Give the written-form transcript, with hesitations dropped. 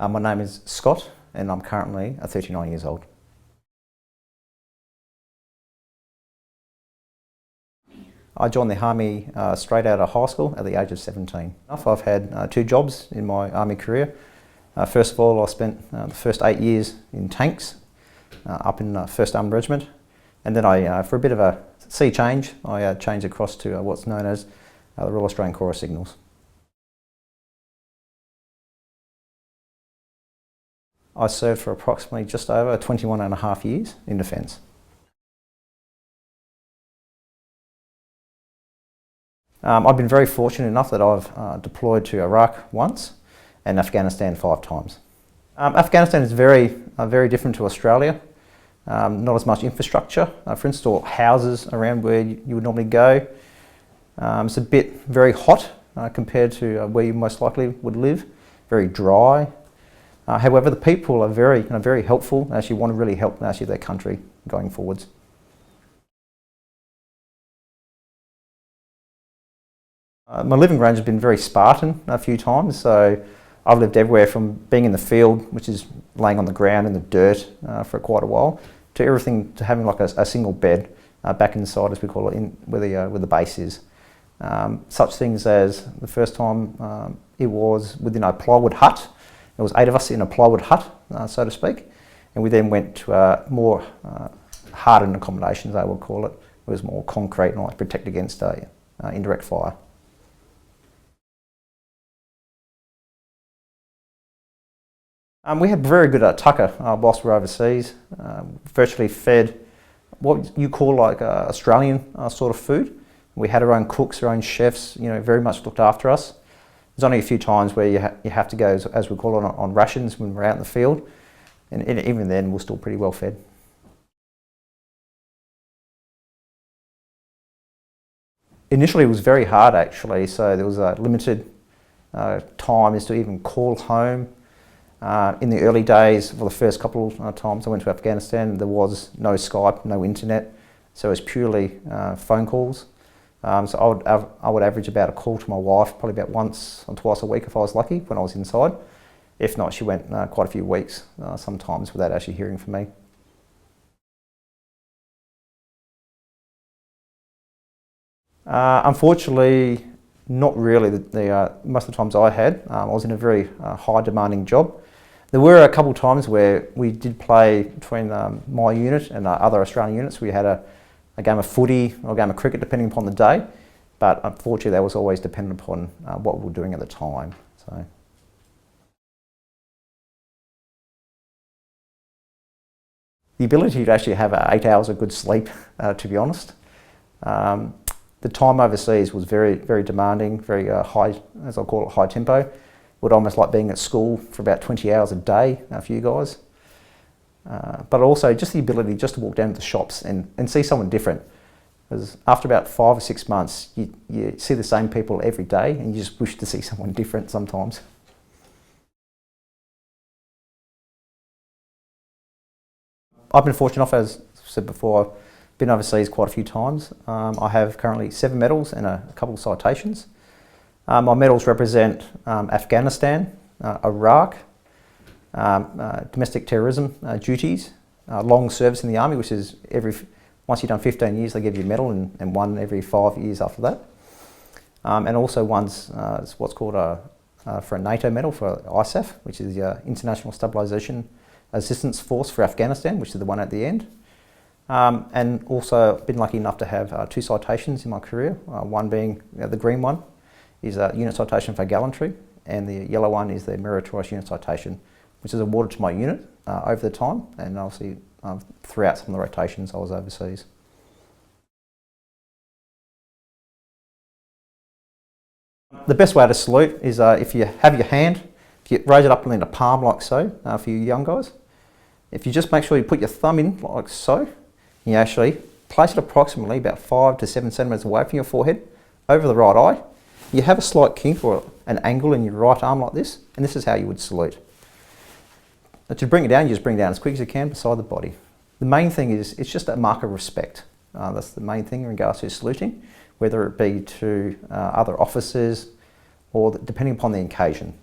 My name is Scott and I'm currently 39 years old. I joined the Army straight out of high school at the age of 17. I've had 2 jobs in my Army career. First of all, I spent the first 8 years in tanks up in 1st Armoured Regiment, and then for a bit of a sea change, I changed across to what's known as the Royal Australian Corps of Signals. I served for approximately just over 21.5 years in defence. I've been very fortunate enough that I've deployed to Iraq once and Afghanistan 5 times. Afghanistan is very different to Australia. Not as much infrastructure, for instance, or houses around where you would normally go. It's a bit very hot compared to where you most likely would live, very dry. However, the people are very helpful and actually want to really help their country going forwards. My living range has been very Spartan a few times, so I've lived everywhere from being in the field, which is laying on the ground in the dirt for quite a while, to everything to having like a single bed back inside, as we call it, where the base is. Such things as the first time it was within a plywood hut. There was 8 of us in a plywood hut, so to speak, and we then went to more hardened accommodations, I would call it. It was more concrete and like protect against indirect fire. We had very good tucker whilst we were overseas. Virtually fed what you call like Australian sort of food. We had our own cooks, our own chefs, very much looked after us. There's only a few times where you have to go, as we call it, on rations when we're out in the field, and even then we're still pretty well fed. Initially it was very hard actually, so there was a limited time as to even call home. In the early days, for the first couple of times I went to Afghanistan, there was no Skype, no internet, so it was purely phone calls. So I would average about a call to my wife probably about once or twice a week if I was lucky when I was inside. If not, she went quite a few weeks sometimes without actually hearing from me. Unfortunately, not really. Most of the times I was in a very high demanding job. There were a couple of times where we did play between my unit and other Australian units. We had a game of footy or a game of cricket depending upon the day, but unfortunately that was always dependent upon what we were doing at the time. So. The ability to actually have 8 hours of good sleep, to be honest. The time overseas was very demanding, very high, as I call it, high tempo. Would almost like being at school for about 20 hours a day for you guys. But also just the ability just to walk down to the shops and see someone different. Because after about 5 or 6 months, you see the same people every day and you just wish to see someone different sometimes. I've been fortunate enough, as I said before, I've been overseas quite a few times. I have currently 7 medals and a couple of citations. My medals represent Afghanistan, Iraq, domestic terrorism duties, long service in the Army, which is once you've done 15 years they give you a medal, and one every 5 years after that. And also one's what's called for a NATO medal for ISAF, which is the International Stabilisation Assistance Force for Afghanistan, which is the one at the end. And also been lucky enough to have 2 citations in my career, one being the green one is a unit citation for gallantry, and the yellow one is the meritorious unit citation, which is awarded to my unit over the time, and obviously throughout some of the rotations I was overseas. The best way to salute is if you have your hand, if you raise it up in a palm like so, for you young guys. If you just make sure you put your thumb in like so, you actually place it approximately about 5 to 7 centimetres away from your forehead, over the right eye. You have a slight kink or an angle in your right arm like this, and this is how you would salute. To bring it down, you just bring it down as quick as you can beside the body. The main thing is, it's just a mark of respect. That's the main thing in regards to saluting, whether it be to other officers or depending upon the occasion.